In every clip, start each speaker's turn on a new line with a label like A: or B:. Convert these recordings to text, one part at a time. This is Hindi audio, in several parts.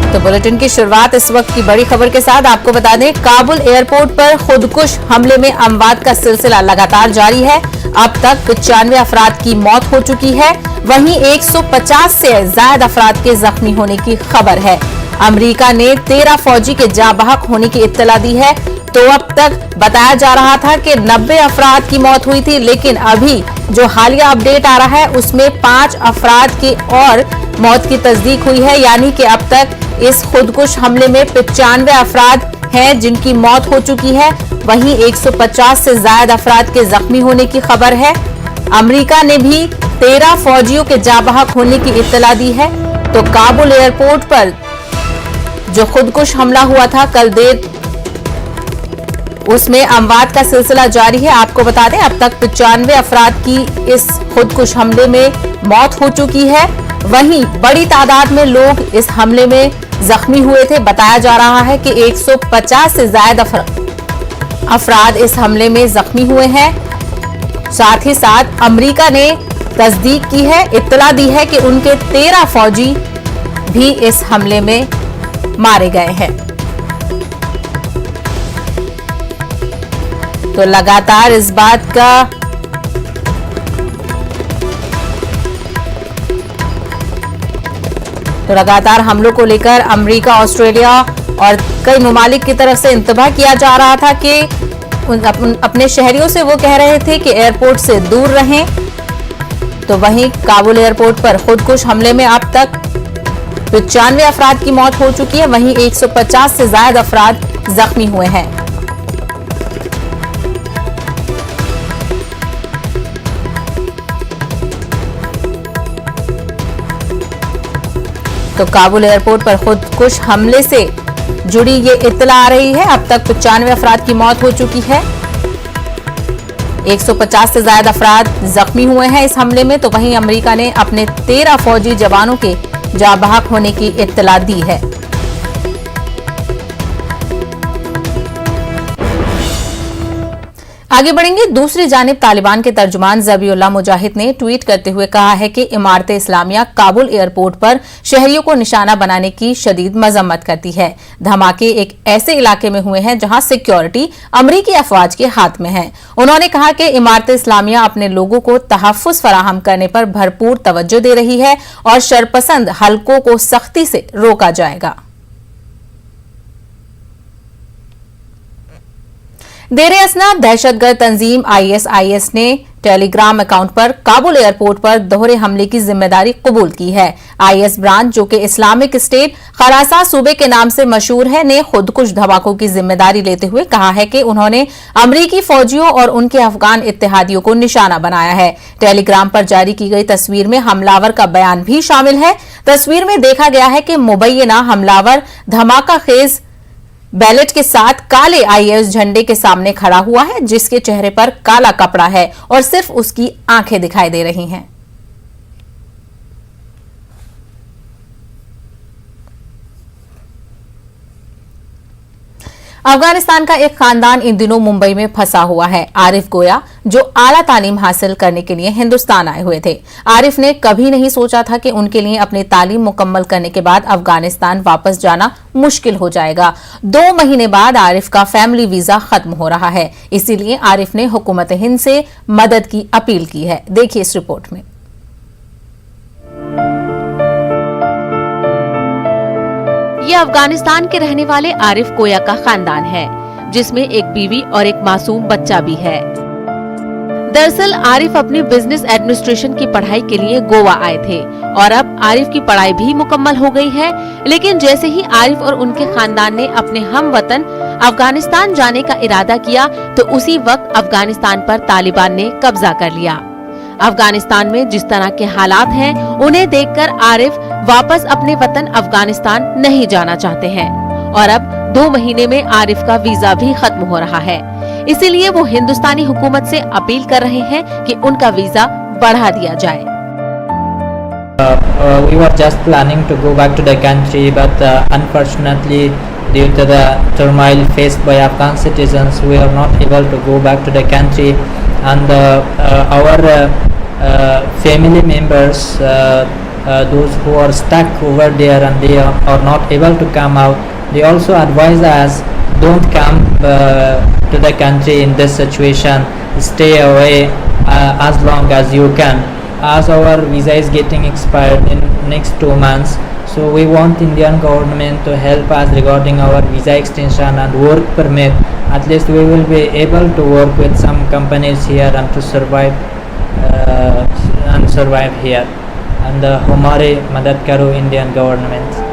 A: तो बुलेटिन की शुरुआत इस वक्त की बड़ी खबर के साथ आपको बता दें, काबुल एयरपोर्ट पर खुदकुश हमले में अमवात का सिलसिला लगातार जारी है। अब तक 95 अफराद की मौत हो चुकी है, वहीं 150 से ज्यादा अफराद के जख्मी होने की खबर है। अमेरिका ने 13 फौजी के जाँ बहक होने की इत्तला दी है। तो अब तक बताया जा रहा था कि 90 अफराद की मौत हुई थी, लेकिन अभी जो हालिया अपडेट आ रहा है उसमें 5 अफराद की और मौत की तस्दीक हुई है, यानी कि अब तक इस खुदकुश हमले में 95 अफराद हैं जिनकी मौत हो चुकी है, वहीं 150 से ज्यादा अफराद के जख्मी होने की खबर है। अमेरिका ने भी 13 फौजियों के जाँ बहक होने की इत्तला दी है। तो काबुल एयरपोर्ट पर जो खुदकुश हमला हुआ था कल देर, उसमें अमवात का सिलसिला जारी है। आपको बता दें, अब तक 95 अफराद की इस खुदकुश हमले में मौत हो चुकी है, वहीं बड़ी तादाद में लोग इस हमले में जख्मी हुए थे। बताया जा रहा है कि 150 से ज्यादा अफराद इस हमले में जख्मी हुए हैं। साथ ही साथ अमेरिका ने तस्दीक की है, इत्तला दी है कि उनके 13 फौजी भी इस हमले में मारे गए हैं। तो लगातार इस बात का हमलों को लेकर अमेरिका, ऑस्ट्रेलिया और कई ममालिक की तरफ से इंतबाह किया जा रहा था कि अपने शहरियों से वो कह रहे थे कि एयरपोर्ट से दूर रहें। तो वहीं काबुल एयरपोर्ट पर खुदकुश हमले में अब तक 95 अफराद की मौत हो चुकी है, वहीं 150 से ज्यादा अफराद जख्मी हुए हैं। तो काबुल एयरपोर्ट पर खुदकुश हमले से जुड़ी ये इत्तला आ रही है। अब तक 95 अफराद की मौत हो चुकी है, 150 से ज्यादा अफराद जख्मी हुए हैं इस हमले में। तो वहीं अमेरिका ने अपने 13 फौजी जवानों के जाँ बहक होने की इत्तला दी है। आगे बढ़ेंगे। दूसरी जानिब तालिबान के तर्जुमान ज़बीउल्लाह मुजाहिद ने ट्वीट करते हुए कहा है कि इमारत इस्लामिया काबुल एयरपोर्ट पर शहरियों को निशाना बनाने की शदीद मजम्मत करती है। धमाके एक ऐसे इलाके में हुए हैं जहां सिक्योरिटी अमरीकी अफवाज के हाथ में है। उन्होंने कहा कि इमारत इस्लामिया अपने लोगों को तहफ्फुज़ फराहम करने पर भरपूर तवज्जो दे रही है और शरपसंद हलकों को सख्ती से रोका जाएगा। देर असना दहशतगर्द तंजीम ISIS ने टेलीग्राम अकाउंट पर काबुल एयरपोर्ट पर दोहरे हमले की जिम्मेदारी कबूल की है। IS ब्रांच, जो कि इस्लामिक स्टेट खरासा सूबे के नाम से मशहूर है, ने खुदकुश धमाकों की जिम्मेदारी लेते हुए कहा है कि उन्होंने अमरीकी फौजियों और उनके अफगान इत्तेहादियों को निशाना बनाया है। टेलीग्राम पर जारी की गई तस्वीर में हमलावर का बयान भी शामिल है। तस्वीर में देखा गया है कि मुबैना हमलावर धमाका खेज बैलेट के साथ काले IS झंडे के सामने खड़ा हुआ है, जिसके चेहरे पर काला कपड़ा है और सिर्फ उसकी आंखें दिखाई दे रही हैं। अफगानिस्तान का एक खानदान इन दिनों मुंबई में फंसा हुआ है। आरिफ गोया, जो आला तालीम हासिल करने के लिए हिंदुस्तान आए हुए थे। आरिफ ने कभी नहीं सोचा था कि उनके लिए अपनी तालीम मुकम्मल करने के बाद अफगानिस्तान वापस जाना मुश्किल हो जाएगा। 2 महीने बाद आरिफ का फैमिली वीजा खत्म हो रहा है, इसीलिए आरिफ ने हुकूमत हिंद से मदद की अपील की है। देखिए इस रिपोर्ट में। ये अफगानिस्तान के रहने वाले आरिफ गोया का खानदान है, जिसमें एक बीवी और एक मासूम बच्चा भी है। दरअसल आरिफ अपनी बिजनेस एडमिनिस्ट्रेशन की पढ़ाई के लिए गोवा आए थे और अब आरिफ की पढ़ाई भी मुकम्मल हो गई है। लेकिन जैसे ही आरिफ और उनके खानदान ने अपने हम वतन अफगानिस्तान जाने का इरादा किया, तो उसी वक्त अफगानिस्तान पर तालिबान ने कब्जा कर लिया। अफगानिस्तान में जिस तरह के हालात हैं, उन्हें देखकर आरिफ वापस अपने वतन अफगानिस्तान नहीं जाना चाहते हैं और अब 2 महीने में आरिफ का वीजा भी खत्म हो रहा है। इसीलिए वो हिंदुस्तानी हुकूमत से अपील कर रहे हैं कि उनका वीजा बढ़ा दिया जाए।
B: We were just planning to go back to the country, but unfortunately, due to the turmoil faced by Afghan citizens, we are not able to go back to the country, and our family members those who are stuck over there and they are not able to come out. They also advise us, don't come to the country in this situation. Stay away as long as you can, as our visa is getting expired in next 2 months. So we want Indian government to help us regarding our visa extension and work permit. At least we will be able to work with some companies here and to survive here. And हमारे मदद करो इंडियन गवर्नमेंट।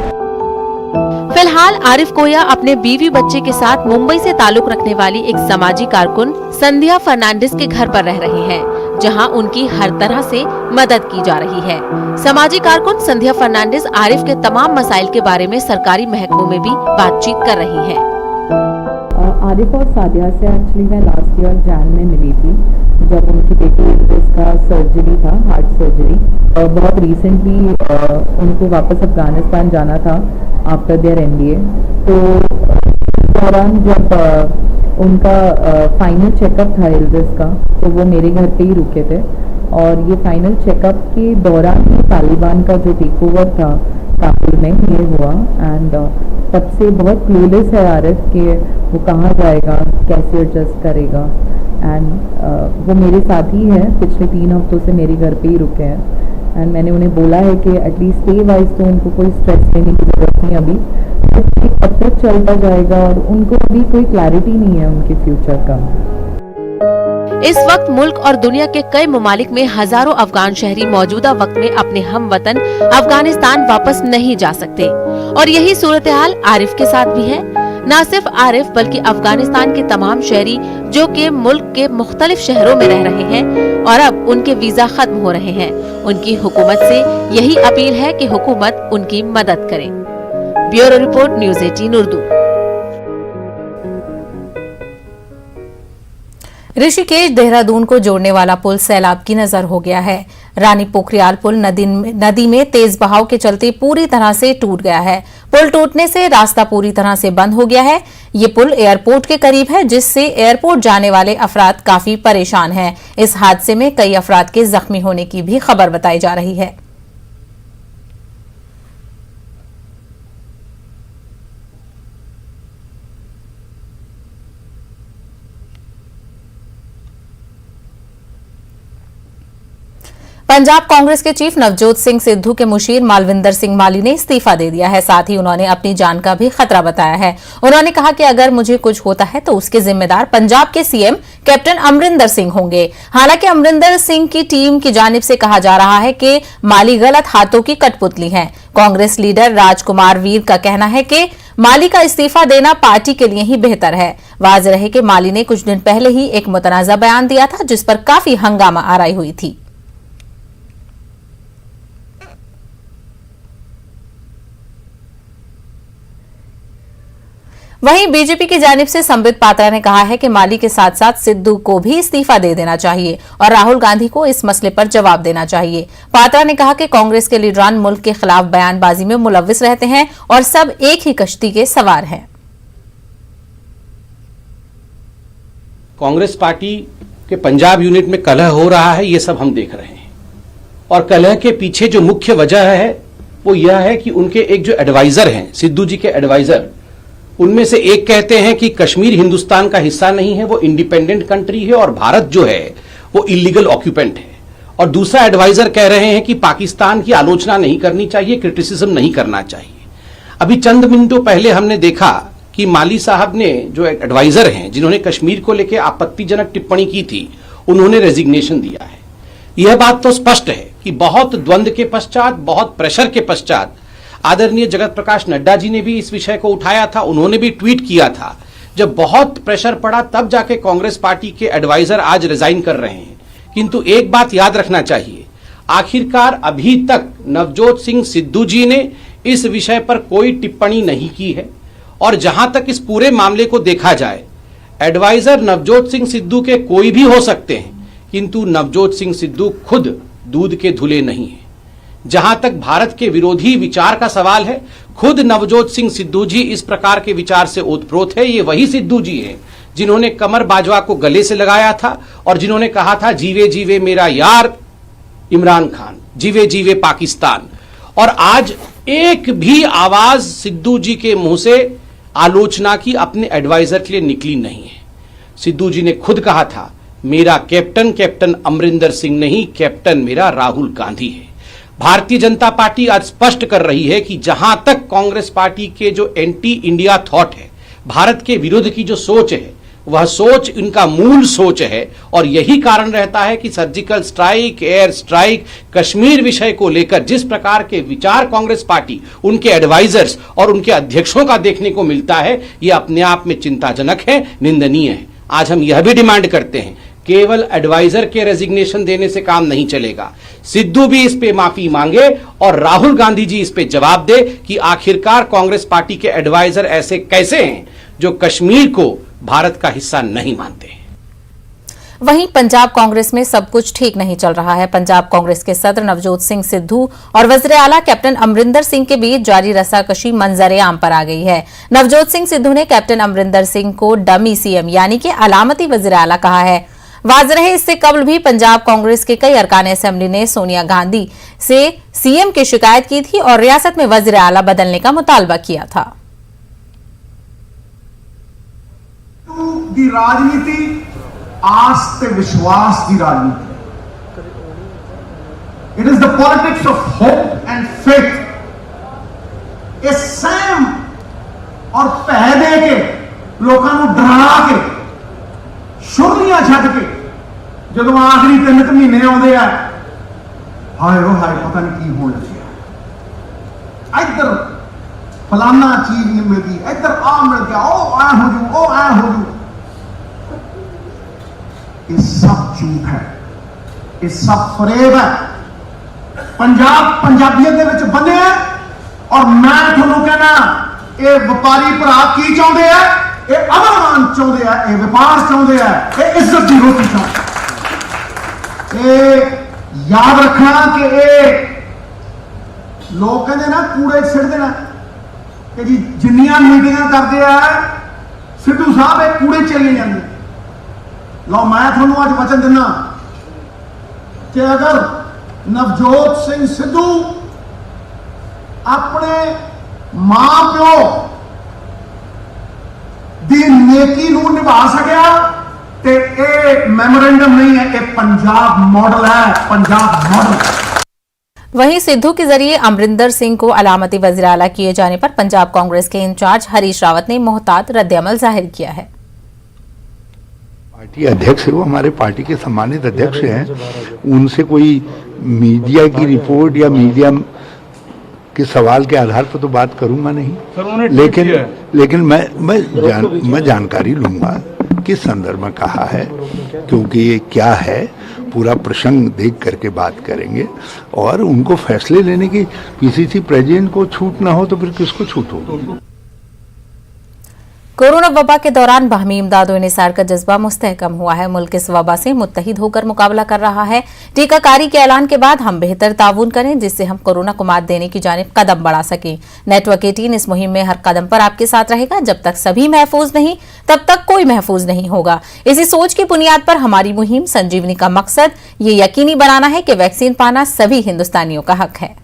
A: फिलहाल आरिफ कोया अपने बीवी बच्चे के साथ मुंबई से ताल्लुक रखने वाली एक समाजी कारकुन संध्या फर्नांडिस के घर पर रह रहे हैं, जहां उनकी हर तरह से मदद की जा रही है। समाजी कारकुन संध्या फर्नांडिस आरिफ के तमाम मसाइल के बारे में सरकारी महकमों में भी बातचीत कर रही हैं।
C: आरिफ और सादिया से एक्चुअली मैं लास्ट ईयर जैन में मिली थी, जब उनकी बेटी का सर्जरी था, हार्ट सर्जरी। बहुत रिसेंटली उनको वापस अफगानिस्तान जाना था आफ्टर देयर एनडीए। तो दौरान जब उनका फाइनल चेकअप था इल्दिस का, तो वो मेरे घर पे ही रुके थे। और ये फाइनल चेकअप के दौरान ही तालिबान का जो टेक ओवर था काबुल में ये हुआ। एंड तब से बहुत क्लूलेस है आरिफ कि वो कहाँ जाएगा, कैसे एडजस्ट करेगा। एंड वो मेरे साथ ही है, पिछले 3 हफ्तों से मेरे घर पे ही रुके हैं। एंड मैंने उन्हें बोला है कि एटलीस्ट स्टे वाइज तो उनको कोई स्ट्रेस लेने की ज़रूरत नहीं अभी, अब तक चलता जाएगा। और उनको अभी कोई क्लैरिटी नहीं है उनके फ्यूचर का।
A: इस वक्त मुल्क और दुनिया के कई ममालिक में हजारों अफगान शहरी मौजूदा वक्त में अपने हम वतन अफगानिस्तान वापस नहीं जा सकते, और यही सूरत हाल आरिफ के साथ भी है। न सिर्फ आरिफ बल्कि अफगानिस्तान के तमाम शहरी जो कि मुल्क के मुख्तलिफ शहरों में रह रहे हैं और अब उनके वीजा खत्म हो रहे हैं, उनकी हुकूमत से यही अपील है कि हुकूमत उनकी मदद करे। Bureau report, news 18 Urdu. Rishikesh Dehradun को जोड़ने वाला पुल सैलाब की नजर हो गया है। रानी पोखरियाल पुल नदी में तेज बहाव के चलते पूरी तरह से टूट गया है। पुल टूटने से रास्ता पूरी तरह से बंद हो गया है। ये पुल एयरपोर्ट के करीब है, जिससे एयरपोर्ट जाने वाले अफराद काफी परेशान हैं। इस हादसे में कई अफराद के जख्मी होने की भी खबर बताई जा रही है। पंजाब कांग्रेस के चीफ नवजोत सिंह सिद्धू के मुशीर मालविंदर सिंह माली ने इस्तीफा दे दिया है। साथ ही उन्होंने अपनी जान का भी खतरा बताया है। उन्होंने कहा कि अगर मुझे कुछ होता है तो उसके जिम्मेदार पंजाब के सीएम कैप्टन अमरिंदर सिंह होंगे। हालांकि अमरिंदर सिंह की टीम की जानिब से कहा जा रहा है कि माली गलत हाथों की कठपुतली हैं। कांग्रेस लीडर राजकुमार वीर का कहना है कि माली का इस्तीफा देना पार्टी के लिए ही बेहतर है। वाज़ेह रहे कि माली ने कुछ दिन पहले ही एक मुतनाज़ा बयान दिया था, जिस पर काफी हंगामा आराई हुई थी। वहीं बीजेपी की जानिब से संबित पात्रा ने कहा है कि माली के साथ साथ सिद्धू को भी इस्तीफा दे देना चाहिए और राहुल गांधी को इस मसले पर जवाब देना चाहिए। पात्रा ने कहा कि कांग्रेस के लीडरान मुल्क के खिलाफ बयानबाजी में मुलव्विस रहते हैं और सब एक ही कश्ती के सवार हैं।
D: कांग्रेस पार्टी के पंजाब यूनिट में कलह हो रहा है, ये सब हम देख रहे हैं। और कलह के पीछे जो मुख्य वजह है वो यह है कि उनके एक जो एडवाइजर हैं, सिद्धू जी के एडवाइजर, उनमें से एक कहते हैं कि कश्मीर हिंदुस्तान का हिस्सा नहीं है, वो इंडिपेंडेंट कंट्री है और भारत जो है वो इलीगल ऑक्यूपेंट है। और दूसरा एडवाइजर कह रहे हैं कि पाकिस्तान की आलोचना नहीं करनी चाहिए, क्रिटिसिज्म नहीं करना चाहिए। अभी चंद मिनटों पहले हमने देखा कि माली साहब ने, जो एडवाइजर हैं जिन्होंने कश्मीर को लेकर आपत्तिजनक टिप्पणी की थी, उन्होंने रेजिग्नेशन दिया है। यह बात तो स्पष्ट है कि बहुत द्वंद्व के पश्चात, बहुत प्रेशर के पश्चात आदरणीय जगत प्रकाश नड्डा जी ने भी इस विषय को उठाया था, उन्होंने भी ट्वीट किया था। जब बहुत प्रेशर पड़ा तब जाके कांग्रेस पार्टी के एडवाइजर आज रिजाइन कर रहे हैं। किंतु एक बात याद रखना चाहिए, आखिरकार अभी तक नवजोत सिंह सिद्धू जी ने इस विषय पर कोई टिप्पणी नहीं की है। और जहां तक इस पूरे मामले को देखा जाए, एडवाइजर नवजोत सिंह सिद्धू के कोई भी हो सकते हैं, किंतु नवजोत सिंह सिद्धू खुद दूध के धुले नहीं है। जहां तक भारत के विरोधी विचार का सवाल है, खुद नवजोत सिंह सिद्धू जी इस प्रकार के विचार से ओतप्रोत है। ये वही सिद्धू जी हैं जिन्होंने कमर बाजवा को गले से लगाया था और जिन्होंने कहा था जीवे जीवे मेरा यार इमरान खान, जीवे जीवे पाकिस्तान। और आज एक भी आवाज सिद्धू जी के मुंह से आलोचना की अपने एडवाइजर के लिए निकली नहीं है। सिद्धू जी ने खुद कहा था, मेरा कैप्टन कैप्टन अमरिंदर सिंह नहीं, कैप्टन मेरा राहुल गांधी है। भारतीय जनता पार्टी आज स्पष्ट कर रही है कि जहां तक कांग्रेस पार्टी के जो एंटी इंडिया थॉट है, भारत के विरुद्ध की जो सोच है, वह सोच इनका मूल सोच है। और यही कारण रहता है कि surgical strike, air strike, Kashmir विषय को लेकर जिस प्रकार के विचार कांग्रेस पार्टी, उनके एडवाइजर्स और उनके अध्यक्षों का देखने को मिलता है, यह अपने आप में चिंताजनक है, निंदनीय है। आज हम यह भी डिमांड करते हैं, केवल एडवाइजर के रेजिग्नेशन देने से काम नहीं चलेगा। सिद्धू भी इस पे माफी मांगे और राहुल गांधी जी इस पे जवाब दे कि आखिरकार कांग्रेस पार्टी के एडवाइजर ऐसे कैसे हैं जो कश्मीर को भारत का हिस्सा नहीं मानते।
A: वहीं पंजाब कांग्रेस में सब कुछ ठीक नहीं चल रहा है। पंजाब कांग्रेस के सदर नवजोत सिंह सिद्धू और वज़ीर आला कैप्टन अमरिंदर सिंह के बीच जारी रस्साकशी मंजर-ए-आम पर आ गई है। नवजोत सिंह सिद्धू ने कैप्टन अमरिंदर सिंह को डमी सीएम यानी कि अलामती वज़ीर आला कहा है। वाज़ेह है, इससे कबल भी पंजाब कांग्रेस के कई अरकान असेंबली ने सोनिया गांधी से सीएम की शिकायत की थी और रियासत में वज़ीर आला बदलने का मुतालबा किया था।
E: दी राजनीति आस ते विश्वास की राजनीति। It is the politics of hope and faith. ये सहम और भय दे के लोगों को डरा के शुरलियां छड्ड के जो आखिरी 3 महीने आते हैं, हाय ओ हाय पता नहीं की होने लगे, इधर फलाना चीज नहीं मिलती, इधर आ मिल गया, ओ आ हो जू, ओ आ हो जू। ये सब झूठ है, ये सब फरेब है। पंजाब पंजाबियत दे विच बने है और मैं तुहानू कहना, ये व्यापारी भरा की चाहते हैं, ये अमरमान चाहते हैं, ये व्यापार चाहते हैं, ये इज्जत की रोटी चाहते हैं। ये याद रखना कि ये लोग कहते ना कूड़े सिट देना कि जी जिन्नियां मीटिंगां करते हैं सिद्धू साहब ये कूड़े चले जाते। लो मैं थोनू अज वचन दिना कि अगर नवजोत सिंह सिद्धू अपने मां प्यो दी नेकी नूं निभा सकिया ते ये मैमोरेंडम नहीं है, ये पंजाब मॉडल है, पंजाब मॉडल।
A: वहीं सिद्धू के जरिए अमरिंदर सिंह को अलामती वज़ीर आला किए जाने पर पंजाब कांग्रेस के इंचार्ज हरीश रावत ने मोहतात रद्द-ए-अमल जाहिर किया है।
F: पार्टी अध्यक्ष, वो हमारे पार्टी के सम्मानित अध्यक्ष हैं, उनसे कोई मीडिया की रिपोर्ट या मीडिया के सवाल के आधार पर तो बात करूंगा नहीं, लेकिन मैं जानकारी लूंगा किस संदर्भ में कहा है, क्योंकि ये क्या है पूरा प्रसंग देख करके बात करेंगे। और उनको फैसले लेने की पीसीसी प्रेसिडेंट को छूट ना हो तो फिर किसको छूट होगी।
A: कोरोना वबा के दौरान बाहमी इमदाद और निसार का जज्बा मुस्तहकम हुआ है। मुल्क इस वबा से मुत्तहिद होकर मुकाबला कर रहा है। टीकाकारी के ऐलान के बाद हम बेहतर ताउन करें जिससे हम कोरोना को मात देने की जानिब कदम बढ़ा सकें। नेटवर्क 18 इस मुहिम में हर कदम पर आपके साथ रहेगा। जब तक सभी महफूज नहीं तब तक कोई महफूज नहीं होगा। इसी सोच की बुनियाद पर हमारी मुहिम संजीवनी का मकसद ये यकीनी बनाना है कि वैक्सीन पाना सभी हिंदुस्तानियों का हक है।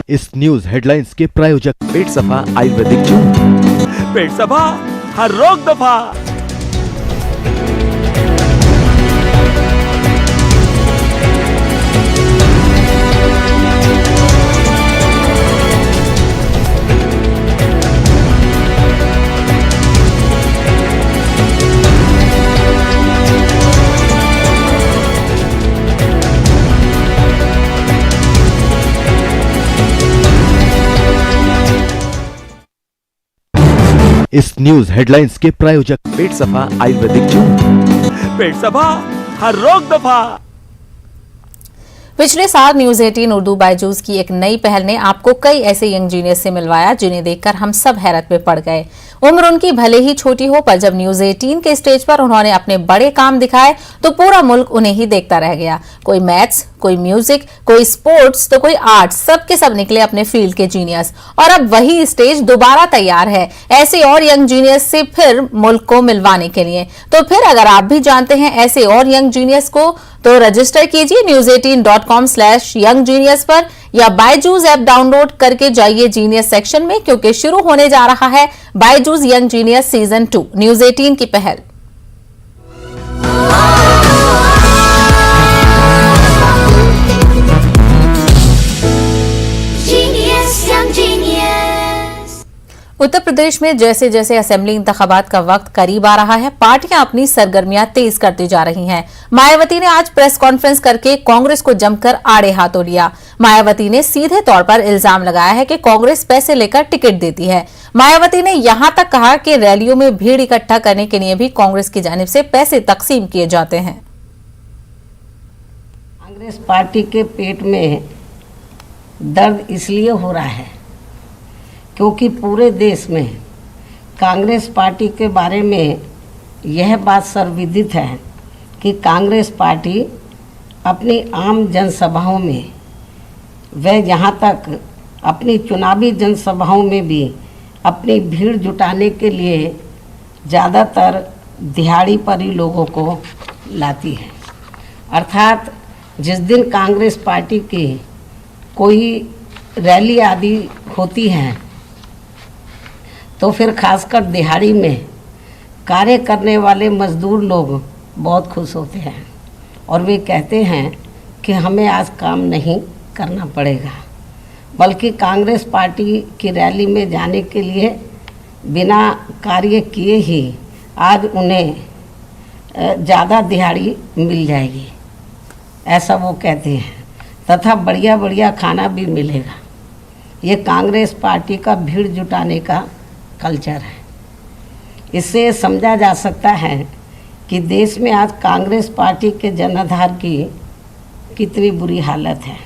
G: इस न्यूज हेडलाइंस के प्रायोजक पेट सफा आयुर्वेदिक जून। पेट सफा हर रोग दफा। इस न्यूज हेडलाइंस के प्रायोजक पेट सफा आयुर्वेदिक जून। पेट सफा हर रोग दफा।
A: पिछले साल न्यूज 18 उर्दू बायजूस की एक नई पहल ने आपको कई ऐसे यंग जीनियस से मिलवाया जिन्हें देखकर हम सब हैरत में पड़ गए। उम्र उनकी भले ही छोटी हो, पर जब न्यूज 18 के स्टेज पर उन्होंने अपने बड़े काम दिखाए तो पूरा मुल्क उन्हें ही देखता रह गया। कोई मैथ्स, कोई म्यूजिक, कोई स्पोर्ट्स तो कोई आर्ट्स, सबके सब निकले अपने फील्ड के जीनियस। और अब वही स्टेज दोबारा तैयार है ऐसे और यंग जीनियस से फिर मुल्क को मिलवाने के लिए। तो फिर अगर आप भी जानते हैं ऐसे और यंग जीनियस को तो रजिस्टर कीजिए news18.com/younggenius पर या बायजूस ऐप डाउनलोड करके जाइए जीनियस सेक्शन में, क्योंकि शुरू होने जा रहा है Byju's young genius season 2 news 18 की पहल। उत्तर प्रदेश में जैसे जैसे असेंबली इंतखाबात का वक्त करीब आ रहा है, पार्टियां अपनी सरगर्मियां तेज करती जा रही हैं। मायावती ने आज प्रेस कॉन्फ्रेंस करके कांग्रेस को जमकर आड़े हाथों लिया। मायावती ने सीधे तौर पर इल्जाम लगाया है कि कांग्रेस पैसे लेकर टिकट देती है। मायावती ने यहां तक कहा कि रैलियों में भीड़ इकट्ठा करने के लिए भी कांग्रेस की जानिब से पैसे तकसीम किए जाते हैं।
H: कांग्रेस पार्टी के पेट में दर्द इसलिए हो रहा है क्योंकि पूरे देश में कांग्रेस पार्टी के बारे में यह बात सर्वविदित है कि कांग्रेस पार्टी अपनी आम जनसभाओं में व यहाँ तक अपनी चुनावी जनसभाओं में भी अपनी भीड़ जुटाने के लिए ज़्यादातर दिहाड़ी पर ही लोगों को लाती है। अर्थात जिस दिन कांग्रेस पार्टी की कोई रैली आदि होती है तो फिर खासकर दिहाड़ी में कार्य करने वाले मजदूर लोग बहुत खुश होते हैं और वे कहते हैं कि हमें आज काम नहीं करना पड़ेगा, बल्कि कांग्रेस पार्टी की रैली में जाने के लिए बिना कार्य किए ही आज उन्हें ज़्यादा दिहाड़ी मिल जाएगी, ऐसा वो कहते हैं, तथा बढ़िया बढ़िया खाना भी मिलेगा। ये कांग्रेस पार्टी का भीड़ जुटाने का कल्चर है। इससे समझा जा सकता है कि देश में आज कांग्रेस पार्टी के जनाधार की कितनी बुरी हालत है।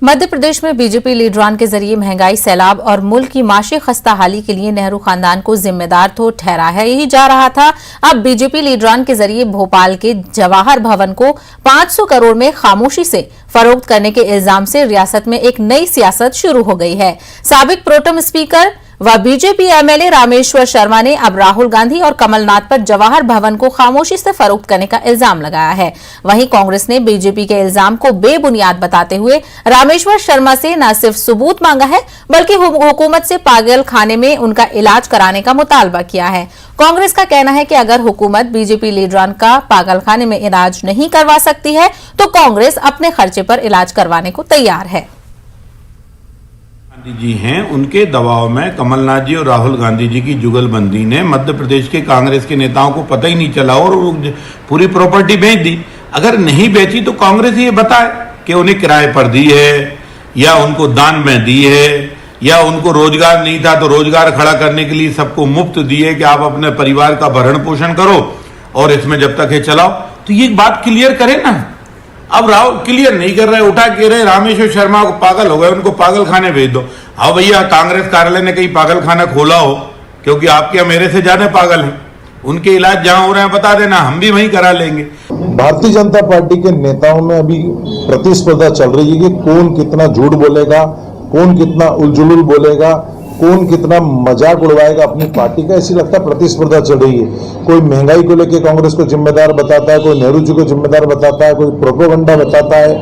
A: मध्य प्रदेश में बीजेपी लीडरान के जरिए महंगाई, सैलाब और मुल्क की माशी खस्ताहाली के लिए नेहरू खानदान को जिम्मेदार तो ठहराया ही जा रहा था। अब बीजेपी लीडरान के जरिए भोपाल के जवाहर भवन को 500 करोड़ में खामोशी से फरोख्त करने के इल्जाम से रियासत में एक नई सियासत शुरू हो गई है। साबिक प्रोटेम स्पीकर व बीजेपी एमएलए रामेश्वर शर्मा ने अब राहुल गांधी और कमलनाथ पर जवाहर भवन को खामोशी से फरोख्त करने का इल्जाम लगाया है। वहीं कांग्रेस ने बीजेपी के इल्जाम को बेबुनियाद बताते हुए रामेश्वर शर्मा से न सिर्फ सबूत मांगा है बल्कि हुकूमत से पागल खाने में उनका इलाज कराने का मुतालबा किया है। कांग्रेस का कहना है कि अगर हुकूमत बीजेपी लीडरान का पागल खाने में इलाज नहीं करवा सकती है तो कांग्रेस अपने खर्चे पर इलाज करवाने को तैयार है।
I: गांधी जी हैं, उनके दबाव में कमलनाथ जी और राहुल गांधी जी की जुगलबंदी ने मध्य प्रदेश के कांग्रेस के नेताओं को पता ही नहीं चला और पूरी प्रॉपर्टी बेच दी। अगर नहीं बेची तो कांग्रेस ये बताए कि उन्हें किराए पर दी है या उनको दान में दी है या उनको रोजगार नहीं था तो रोजगार खड़ा करने के लिए सबको मुफ्त दिए कि आप अपने परिवार का भरण पोषण करो और इसमें जब तक ये चलाओ। तो ये बात क्लियर करें ना। अब राहुल क्लियर नहीं कर रहे, उठा के रहे रामेश्वर शर्मा को पागल हो गए, उनको पागल खाने भेज दो। हाँ भैया, कांग्रेस कार्यालय ने कहीं पागल खाना खोला हो, क्योंकि आपके या मेरे से ज्यादा पागल हैं, उनके इलाज जहां हो रहे हैं बता देना, हम भी वहीं करा लेंगे।
J: भारतीय जनता पार्टी के नेताओं में अभी प्रतिस्पर्धा चल रही है कि कौन कितना झूठ बोलेगा, कौन कितना उलझुल बोलेगा, कौन कितना मजाक उड़वाएगा अपनी पार्टी का। ऐसी लगता है प्रतिस्पर्धा चल रही है। कोई महंगाई को लेकर कांग्रेस को जिम्मेदार बताता है, कोई नेहरू जी को जिम्मेदार बताता है, कोई प्रोपेगेंडा बताता है,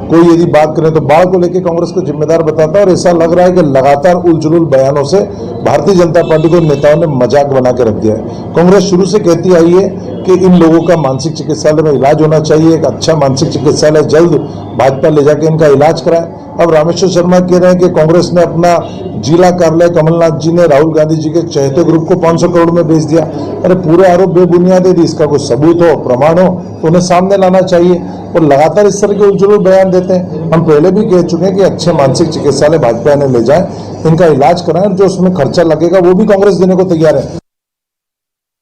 J: कोई यदि बात करें तो बाढ़ को लेकर कांग्रेस को जिम्मेदार बताता है। और ऐसा लग रहा है कि लगातार उलझुल बयानों से भारतीय जनता पार्टी को नेताओं ने मजाक बना के रख दिया है। कांग्रेस शुरू से कहती आई है कि इन लोगों का मानसिक चिकित्सालय में इलाज होना चाहिए, एक अच्छा मानसिक चिकित्सालय जल्द भाजपा ले जाके इनका इलाज कराए। अब रामेश्वर शर्मा कह रहे हैं कि कांग्रेस ने अपना जिला कार्यालय कमलनाथ जी ने राहुल गांधी जी के चहेते ग्रुप को 500 करोड़ में बेच दिया। अरे पूरे आरोप बेबुनियाद है, इसका कोई सबूत हो, प्रमाण हो तो उन्हें सामने लाना चाहिए। और लगातार इस तरह के उलझुल बयान देते हैं। हम पहले भी कह चुके हैं कि अच्छे मानसिक चिकित्सालय भाजपा ने ले जाए, इनका इलाज कराएं, जो उसमें खर्चा लगेगा वो भी कांग्रेस देने को तैयार है।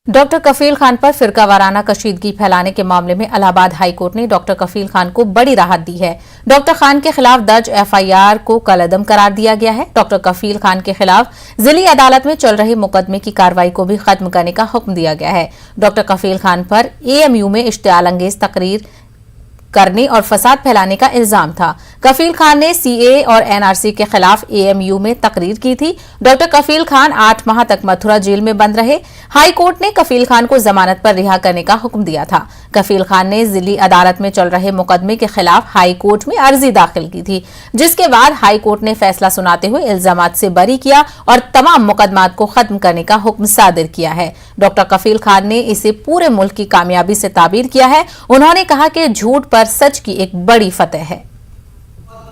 A: डॉक्टर कफील खान पर फिरका वाराना कशीदगी फैलाने के मामले में इलाहाबाद हाईकोर्ट ने डॉक्टर कफील खान को बड़ी राहत दी है। डॉक्टर खान के खिलाफ दर्ज एफआईआर को कलअदम करार दिया गया है। डॉक्टर कफील खान के खिलाफ जिली अदालत में चल रहे मुकदमे की कार्रवाई को भी खत्म करने का हुक्म दिया गया है। डॉक्टर कफील खान पर एएमयू में इश्तियाल अंगेज तकरीर करने और फसाद फैलाने का इल्जाम था। कफील खान ने सीए और एनआरसी के खिलाफ एएमयू में तकरीर की थी। डॉक्टर कफील खान 8 माह तक मथुरा जेल में बंद रहे। हाई कोर्ट ने कफील खान को जमानत पर रिहा करने का हुक्म दिया था। कफील खान ने जिली अदालत में चल रहे मुकदमे के खिलाफ हाई कोर्ट में अर्जी दाखिल की थी, जिसके बाद हाई कोर्ट ने फैसला सुनाते हुए इल्जामात से बरी किया और तमाम मुकदमात को खत्म करने का हुक्म सादिर किया है। डॉक्टर कफील खान ने इसे पूरे मुल्क की कामयाबी से ताबीर किया है। उन्होंने कहा कि झूठ पर सच की एक बड़ी फतेह है।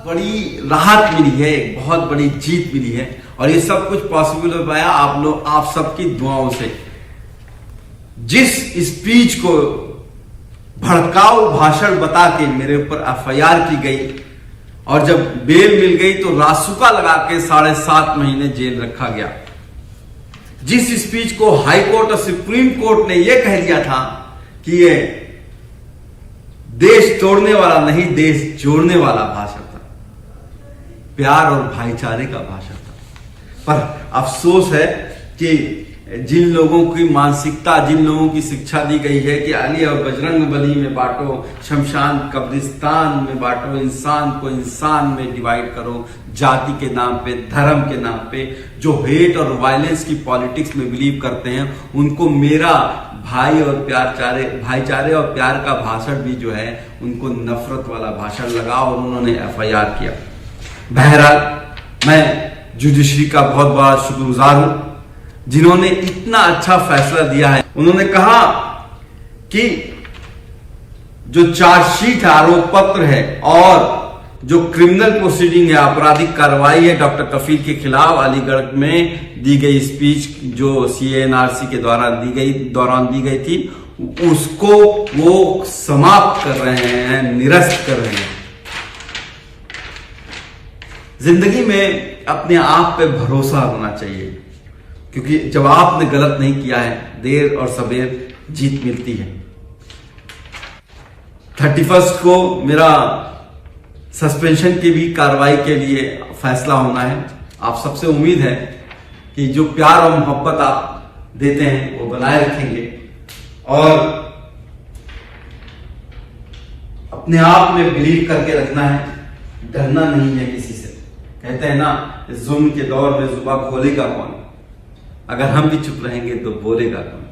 K: बड़ी राहत मिली है, एक बहुत बड़ी जीत मिली है और ये सब कुछ पॉसिबल हो पाया आप सबकी दुआओं से। जिस स्पीच को भड़काऊ भाषण बता के मेरे ऊपर एफआईआर की गई और जब बेल मिल गई तो रासुका लगा के 7.5 महीने जेल रखा गया। जिस स्पीच को हाई कोर्ट और सुप्रीम कोर्ट ने यह कह दिया था कि ये देश तोड़ने वाला नहीं, देश जोड़ने वाला भाषण था, प्यार और भाईचारे का भाषण था। पर अफसोस है कि जिन लोगों की मानसिकता, जिन लोगों की शिक्षा दी गई है कि अली और बजरंग बली में बांटो, शमशान कब्रिस्तान में बांटो, इंसान को इंसान में डिवाइड करो, जाति के नाम पे, धर्म के नाम पे, जो हेट और वायलेंस की पॉलिटिक्स में बिलीव करते हैं, उनको मेरा भाईचारे और प्यार का भाषण भी जो है उनको नफरत वाला भाषण लगा और उन्होंने एफआईआर किया। बहरहाल मैं जुडिशरी का बहुत बड़ा शुक्रगुजार हूं जिन्होंने इतना अच्छा फैसला दिया है। उन्होंने कहा कि जो चार्जशीट है, आरोप पत्र है और जो क्रिमिनल प्रोसीडिंग है, आपराधिक कार्रवाई है डॉक्टर कफील के खिलाफ अलीगढ़ में दी गई स्पीच जो सीएनआरसी के दौरान दी गई थी, उसको वो समाप्त कर रहे हैं, निरस्त कर रहे हैं। जिंदगी में अपने आप पे भरोसा होना चाहिए, क्योंकि जब आपने गलत नहीं किया है, देर और सबेर जीत मिलती है। 31 को मेरा सस्पेंशन की भी कार्रवाई के लिए फैसला होना है। आप सबसे उम्मीद है कि जो प्यार और मोहब्बत आप देते हैं वो बनाए रखेंगे और अपने आप में बिलीव करके रखना है, डरना नहीं है किसी से। कहते हैं ना, जुल्म के दौर में जुबान खोलेगा कौन, अगर हम भी चुप रहेंगे तो बोलेगा कौन।